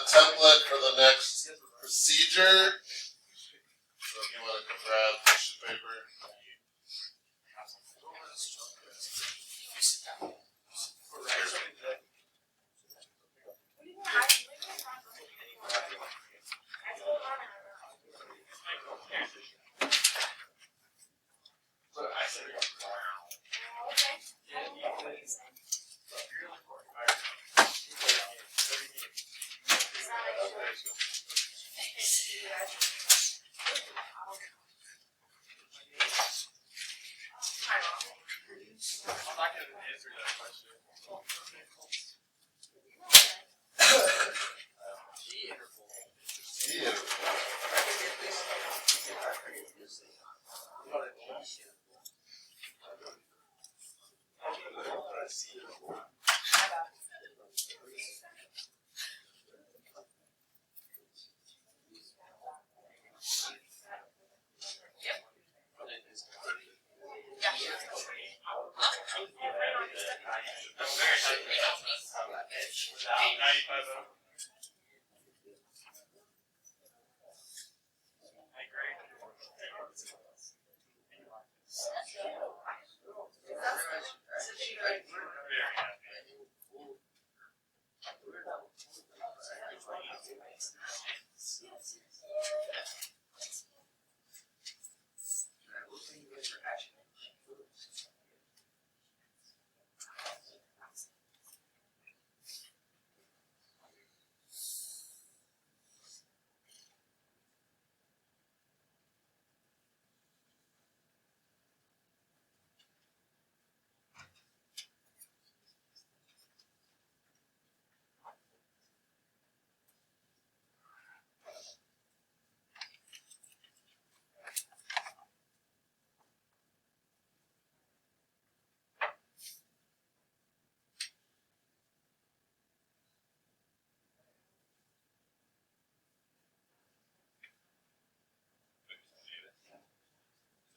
template for the next procedure. So if you want to grab tissue paper.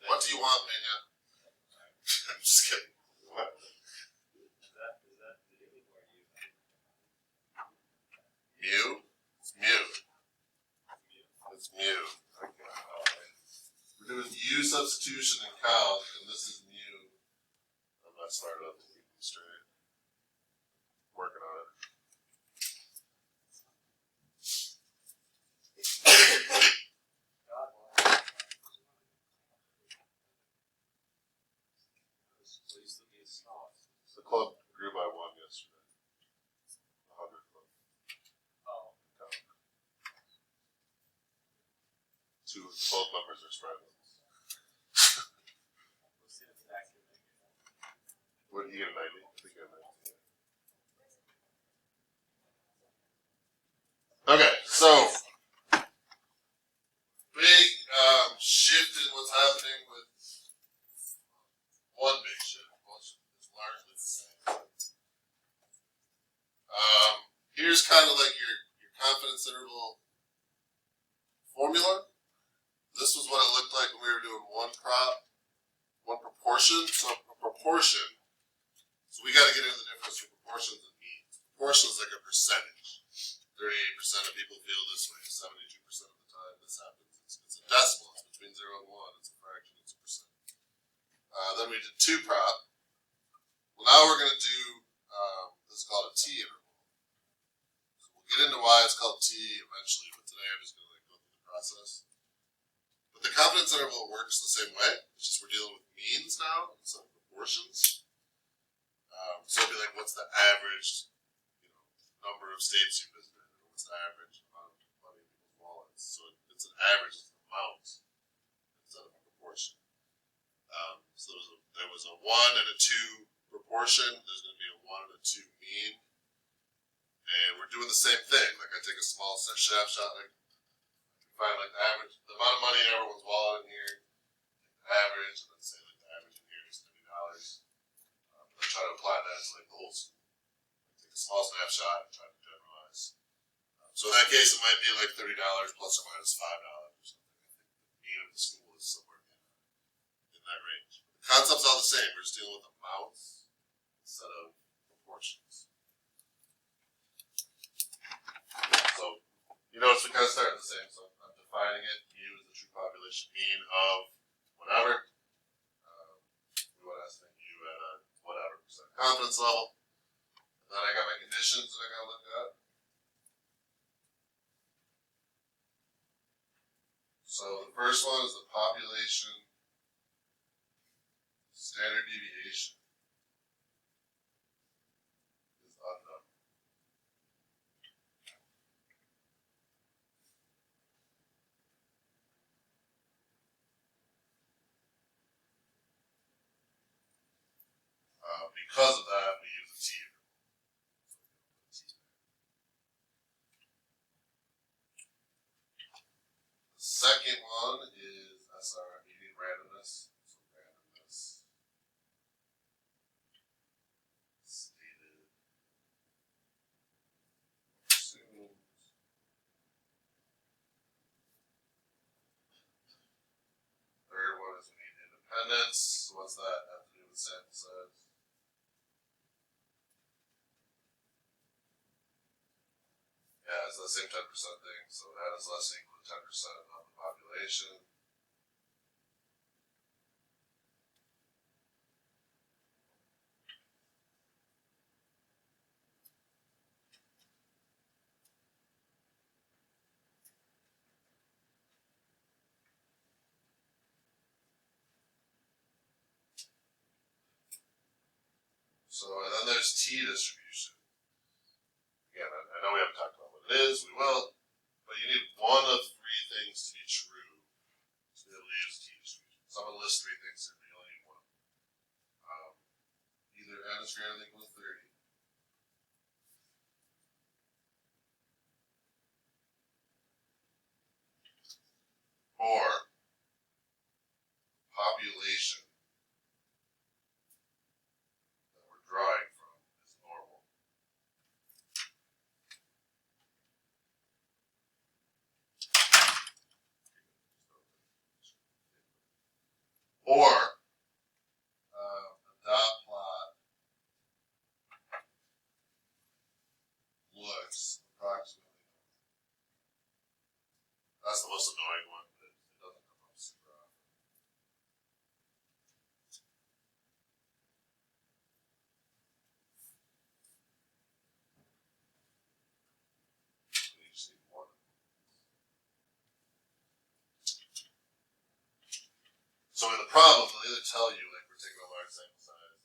What do you want, Pena? I'm just kidding. What? Mu? It's mu. It's mu. We're doing U substitution in calc, and this is mu. I'm not smart enough to keep them straight. Working on it. The club grew by 1 yesterday. 100 club. Oh. Both numbers are spread. What did he get a 90? I think he got a 90. Okay, so big shift in what's happening with one big shift. It's largely the same. Here's kind of like your confidence interval formula. This was what it looked like when we were doing one proportion. So a proportion. So we got to get into the difference between proportions and means. Proportion is like a percentage. 38% of people feel this way. 72% of the time this happens. It's a decimal. It's between 0 and 1. It's a fraction. It's a percent. Then we did two prop. Well, now we're going to do this is called a T interval. So we'll get into why it's called T eventually, but today I'm just going to go through the process. But the confidence interval works the same way. It's just we're dealing with means now instead of proportions. So it'd be like, what's the average, number of states you visited, and what's the average amount of money in people's wallets? So it's an average, it's an amount instead of a proportion. So there was a 1 and a 2 proportion. There's going to be a 1 and a 2 mean, and we're doing the same thing. Like I take a small snapshot, like find like the average, the amount of money in everyone's wallet in here, the average, and then say like the average in here is $30. I try to apply that to like the whole school. Take a small snapshot and try to generalize. So in that case, it might be like $30 plus or minus $5 or something. I think the mean of the school is somewhere in that range. The concept's all the same. We're just dealing with amounts instead of proportions. So population mean of whatever. We want to estimate U at a whatever percent confidence level. And then I got my conditions that I got to look at. So the first one is the population standard deviation is unknown. Because of that, we use a T. The second one is SR, median randomness. So randomness stated assumed. Third one is we need independence. So what's that have to do with sample size? Yeah, it's the same 10% thing, so that is less than equal to 10% of the population. So, and then there's T distribution. Again, I know we haven't talked about what it is, we will, but you need one of three things to be true to be able to use T distribution. So I'm going to list three things here, but you only need one. Either n is greater than or equal to 30, or population that we're drawing from is normal. Or the dot plot looks approximately. That's the most annoying one, but it doesn't come up super often. We just need one. So in the problem, they'll either tell you like we're taking a large sample size,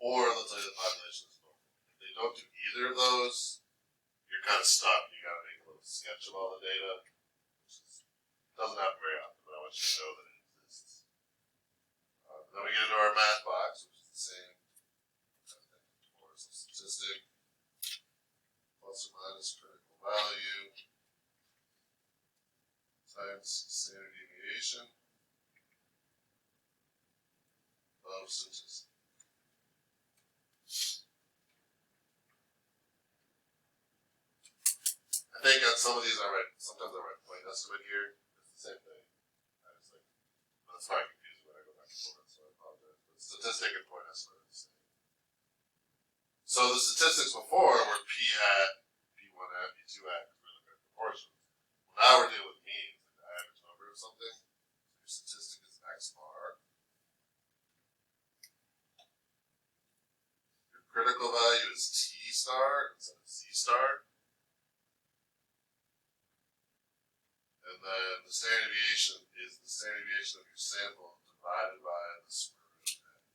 or they'll tell you the population is normal. If they don't do either of those, you're kind of stuck. You got to make a little sketch of all the data, which doesn't happen very often, but I want you to know that it exists. Then we get into our math box, which is the same for some statistic, plus or minus critical value, times standard deviation of statistic. I think on some of these I write, sometimes I write point estimate here. It's the same thing. I just like, that's probably confusing when I go back and forth, so I apologize. But statistic and point estimate are the same. So the statistics before were P hat, P1 hat, P2 hat, because we're looking at proportions. Well, now we're dealing with means, like the average number of something. So your statistic is X bar. Your critical value is T star instead of Z star. And then the standard deviation is the standard deviation of your sample divided by the square root of n.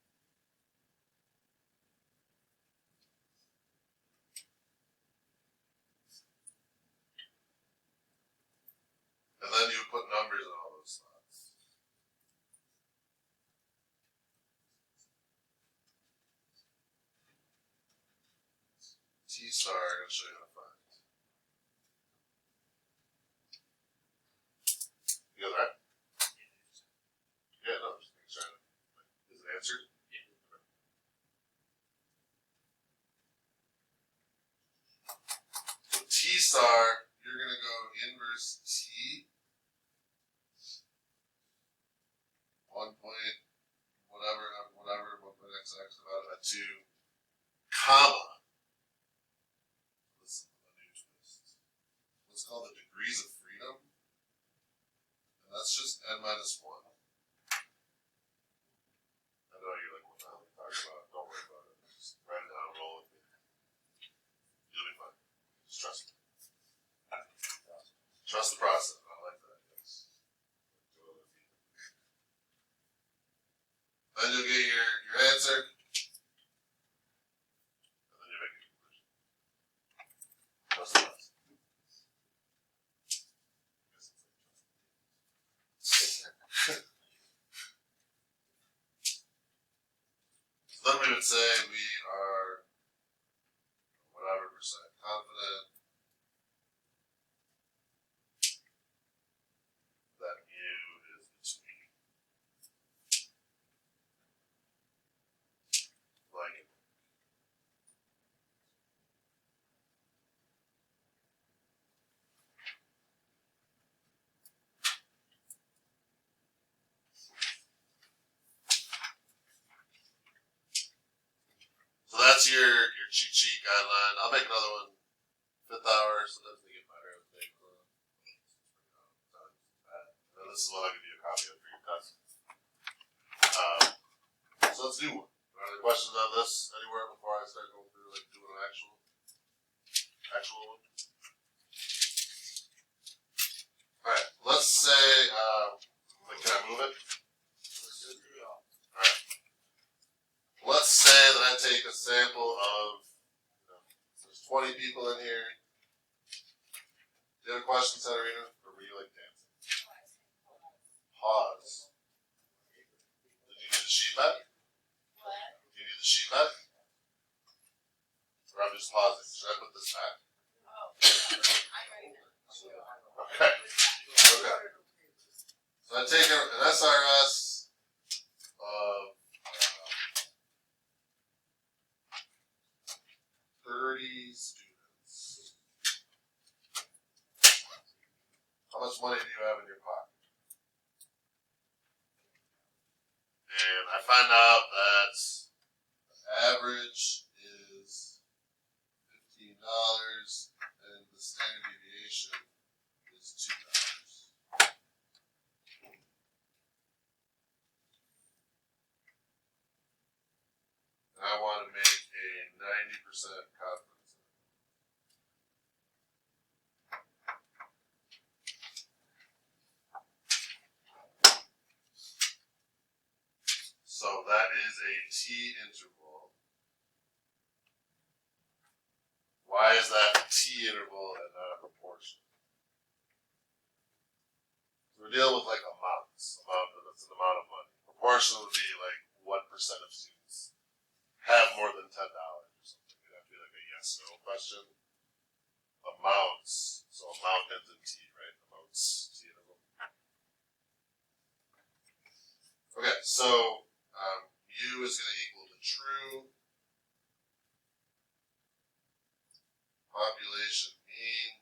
And then you put numbers in all those spots. T star, I'm going to show you how to find. You got that? Yeah, no, just making sure. Is it answered? Yeah. So T star, you're going to go inverse T, 1 point, whatever, 1 point XX divided by 2, comma. Listen to the new twist. What's called the degrees of freedom. trust me. Trust the process. I like that. Yes. Then you'll get your answer. And then you make a conclusion. Trust the process. So then we would say we are whatever percent confident that mu is between like and so that's your cheat sheet guideline. I'll make another one 5th hour, sometimes they get better as they go. And this is what I'll give you a copy of for your test. So let's do one. Are there questions on this anywhere before I start going through like doing an actual one? Alright, let's say like, can I move it? Alright. Let's say that I take a sample of there's 20 people in here. Do you have a question, Katarina? Or were you like dancing? Pause. Did you need the sheet back? What? Do you need the sheet back? Or I'm just pausing. Should I put this back? Oh, I'm ready now. Okay. Okay. So I take an SRS of 30 students. How much money do you have in your pocket? And I find out that the average is $15 and the standard deviation is $2. And I want to make a 90% confidence interval. So that is a T interval. Why is that a T interval and not a proportion? We're dealing with like amounts. That's an amount of money. Proportion would be like what percent of students have more than $10 or something. It'd have to be like a yes/no question. Amounts. So amount ends in T, right? Amounts T interval. Okay, so U is going to equal the true population mean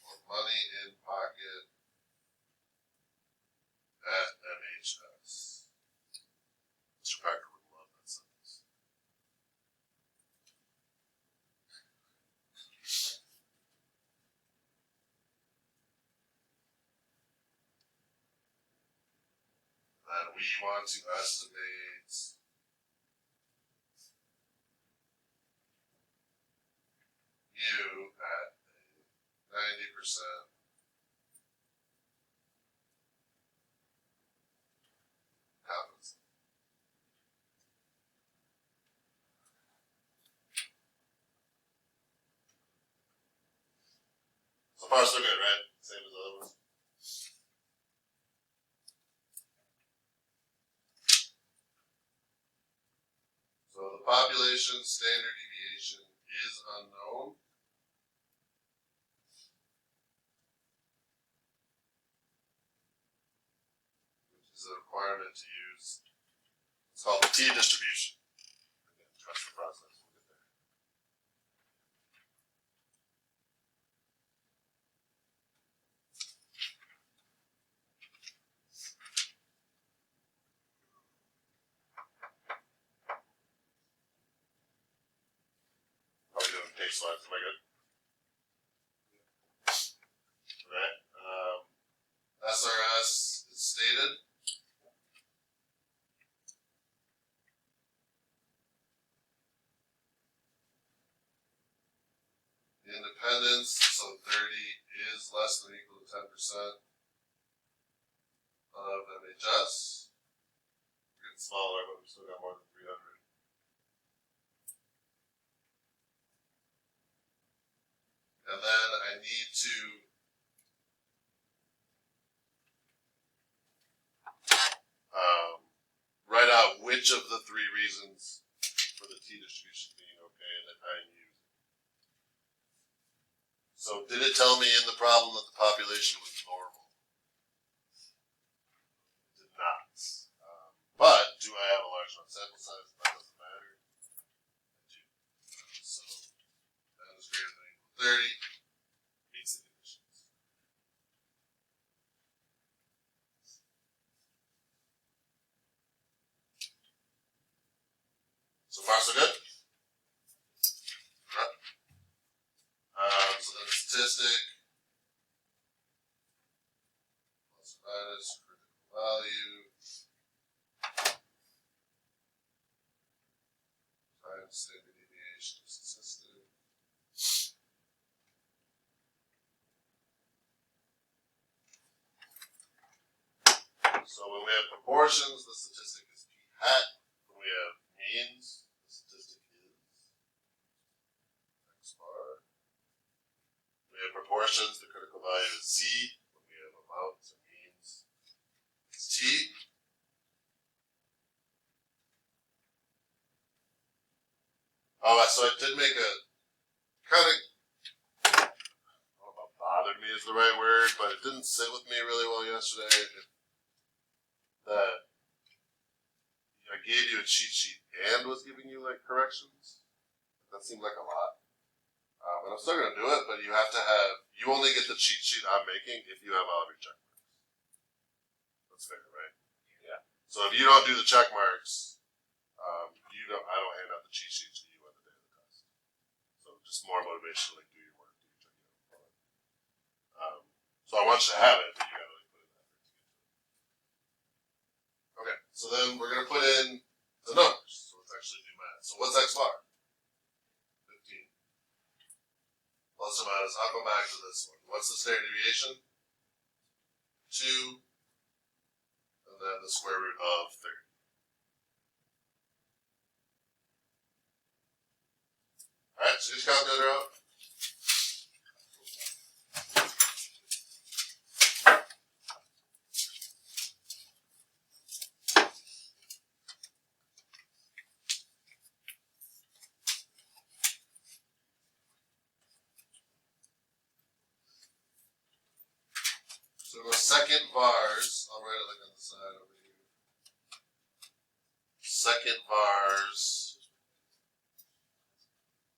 or money in pocket at MHS. Mr. Packer would love that sentence. And we want to estimate mu at a 90% confidence. So far, so good, right? Same as the other ones. So the population standard deviation is unknown. Which is a requirement to use. It's called the T distribution. Again, trust the process. We'll get there. How are we doing case slides? Am I good? Right. SRS is stated. Independence, so 30 is less than or equal to 10% of MHS. We're getting smaller, but we still got more than 300. And then I need to write out which of the three reasons for the T distribution being okay that I'm using. So did it tell me in the problem that the population was normal? It did not. But do I have a large enough sample size? That doesn't matter. I do. So that is greater than or equal to 30. Meets the conditions. So far, so good? Right. So then statistic, plus or minus, critical value, times standard deviation of statistic. So when we have proportions, the statistic is p hat. When we have means, the statistic is x bar. When we have proportions, the critical value is z. When we have amounts or means, it's t. Oh, so I did make a kind of, I don't know if bothered me is the right word, but it didn't sit with me really well yesterday. That I gave you a cheat sheet and was giving you like corrections. That seemed like a lot. But I'm still gonna do it, but you have to have, you only get the cheat sheet I'm making if you have all of your check marks. That's fair, right? Yeah. So if you don't do the check marks, I don't hand out the cheat sheet to you at the day of the test. So just more motivation to like do your work, do your check out. So I want you to have it, but you gotta like put in that effort to get to it. Okay, so then we're gonna put in the numbers. So let's actually do math. So what's x bar? 15. Plus or minus, I'll come back to this one. What's the standard deviation? 2, and then the square root of 30. Alright, so just calculator out. So the second vars, I'll write it like on the side over here. Second vars,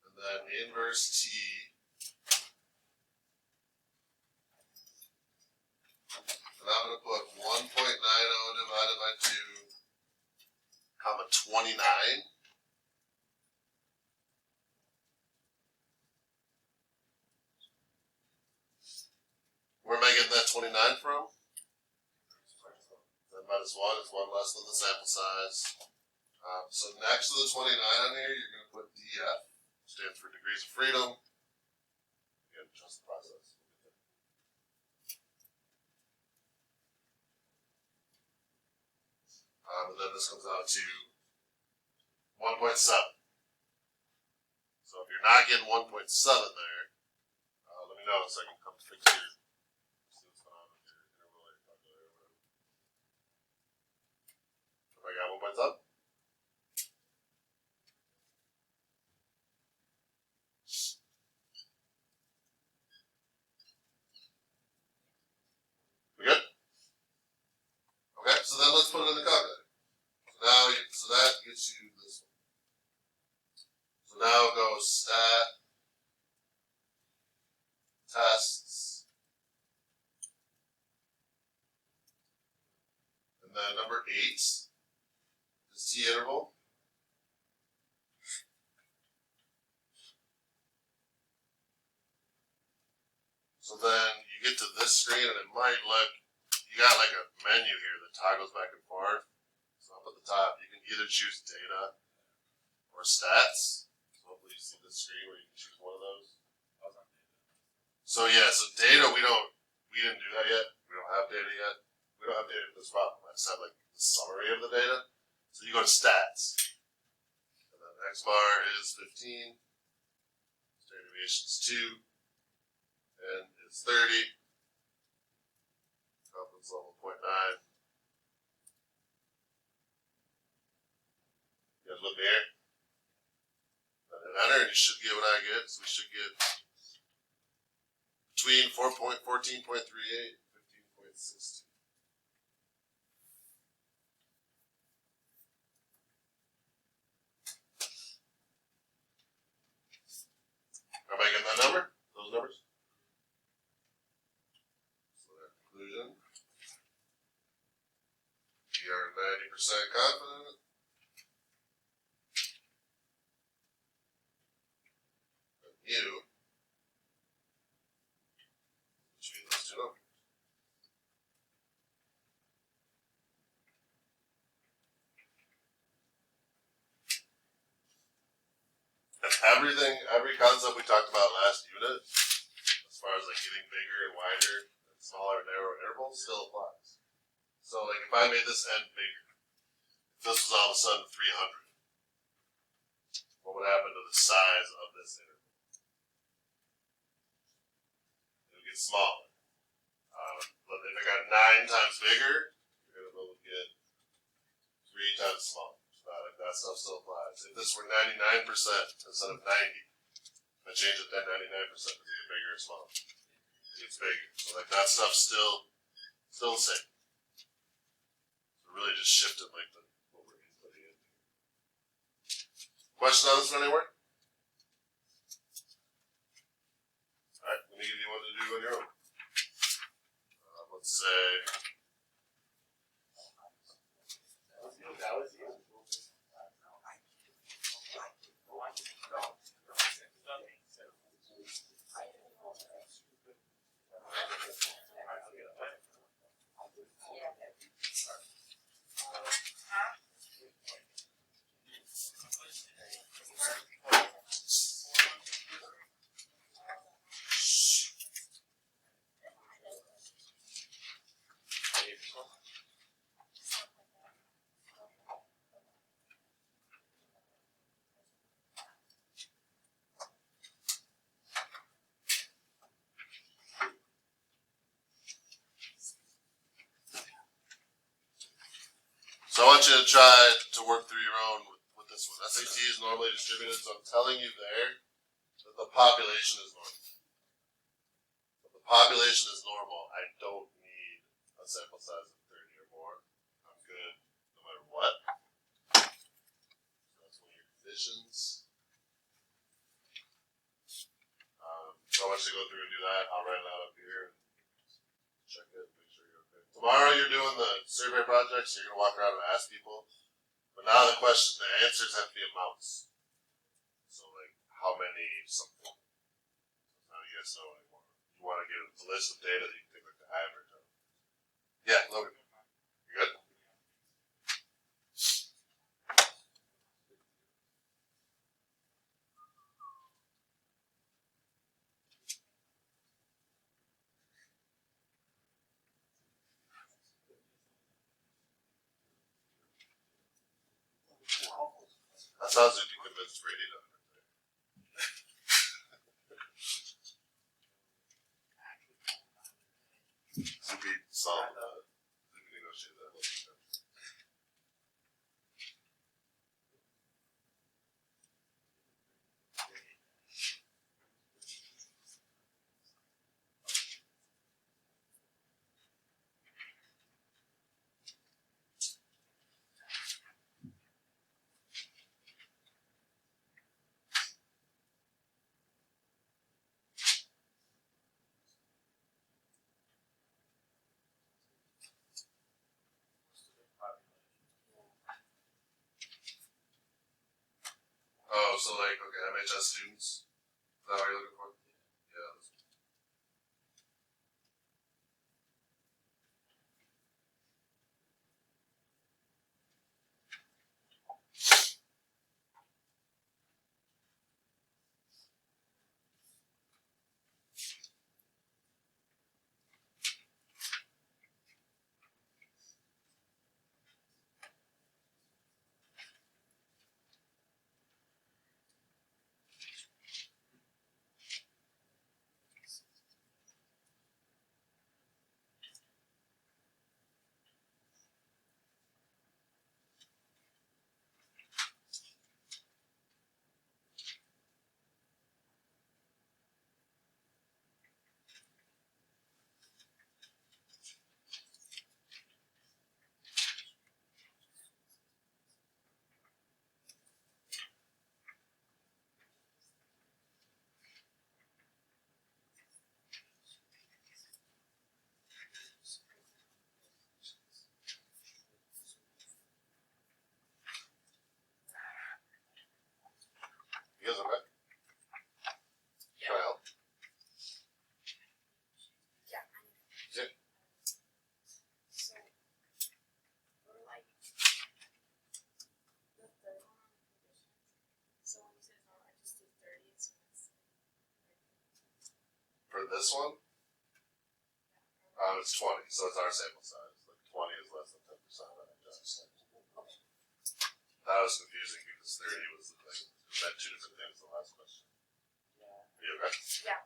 and then inverse t. And I'm going to put 1.90 divided by 2, comma 29. Where am I getting that 29 from? That minus 1 is 1 less than the sample size. So next to the 29 on here, you're going to put DF, stands for degrees of freedom. Again, trust the process. And then this comes out to 1.7. So if you're not getting 1.7 there, let me know so I can come fix your, see what's going on with your interval or calculator or whatever. If I got 1.7? We good? Okay, so then let's put it in the calculator. So that gets you this one. So now go stat, tests, and then number 8 is T interval. So then you get to this screen and it might look, you got like a menu here that toggles back and forth. So up at the top, you can either choose data or stats. So hopefully you see this screen where you can choose one of those. I was on So data we didn't do that yet. We don't have data yet. We don't have data for this problem. I just have like the summary of the data. So you go to stats. And then X bar is 15. Standard deviation is 2. And it's 30. Confidence level 0.9. You guys look here. And enter, and you should get what I get. So we should get between 14.38 and 15.62. Everybody getting that number? Those numbers? So that conclusion. We are 90% confident. And you. Between those two numbers. And every concept we talked about last unit, as far as like getting bigger and wider and smaller and narrower intervals, still applies. So like if I made this end bigger, if this was all of a sudden 300, what would happen to the size of this interval? It would get smaller. But if it got 9 times bigger, you're going to be able to get 3 times smaller. Like that stuff still applies. If this were 99% instead of 90, I change it to 99% to get bigger or smaller. It gets bigger. So like that stuff's still the same. So really just shifted like what we're inputting in. Question on this one anywhere? Alright, let me give you one to do on your own. Let's say so I want you to try to work through your own with this one. SAT is normally distributed, so I'm telling you there that the population is normal. If the population is normal, I don't need a sample size of 30 or more. I'm good no matter what. So that's one of your conditions. So I want you to go through and do that. I'll write it out up here and check it and make sure you're okay. Tomorrow you're doing the survey project, so you're going to walk around and ask people. But now the answers have to be amounts. So like, how many something. How do you guys know anymore? You want to get a list of data that you can take like the average of. Yeah, Logan. You good? That sounds like you convinced Brady to. So we solved that. We can negotiate that later. Oh, so like, okay, MHS students. Is that what you're looking for? Yeah. this one, it's 20, so it's our sample size. Like 20 is less than 10%. That was confusing because 30 was the thing. It meant two different things the last question. Yeah. Are you okay? Yeah.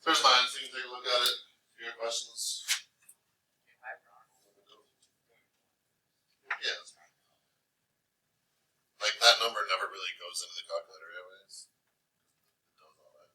There's mine, so you can take a look at it. If you have questions. Yeah. Like that number never really goes into the calculator anyways. It does all that.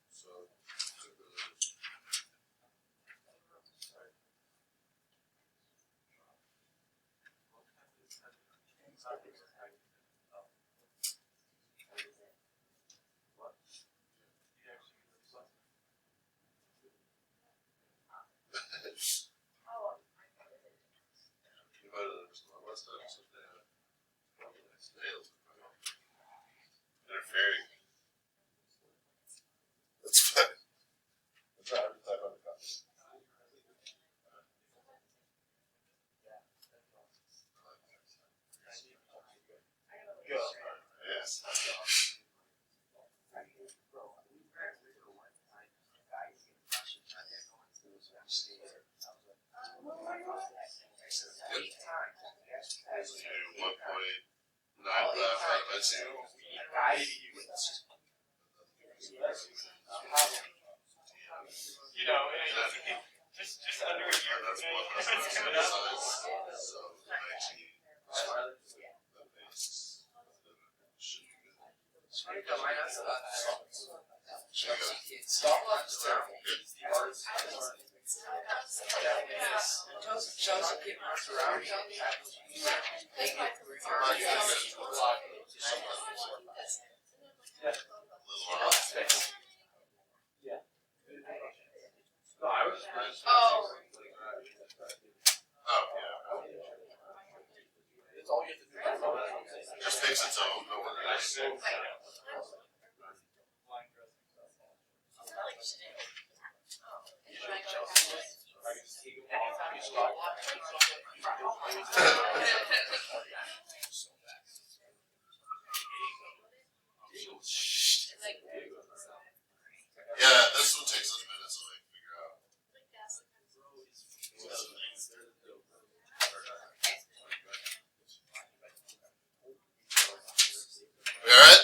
So, interfering. That's fine. That's how I type on the copy. Yes. You 1.9 that, that's you. You know, just under a year. That's one. That's It's the coming up. size. So, 19. That base should be good. Little off. Oh. Oh, yeah. Just takes its own, no worries. Yeah, this one takes a minute so they can figure out. We alright?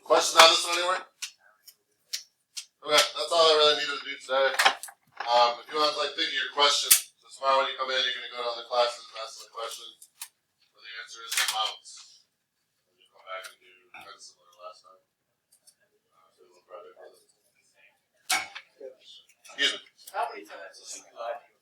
Question on this one anywhere? Okay, that's all I really needed to do today. If you want to think of your question, so tomorrow when you come in, you're gonna go to other classes and ask them a question. Where the answer is amounts. And you come back and do kind of similar to last time. So we'll try to- Excuse me. How many times has he lied to you?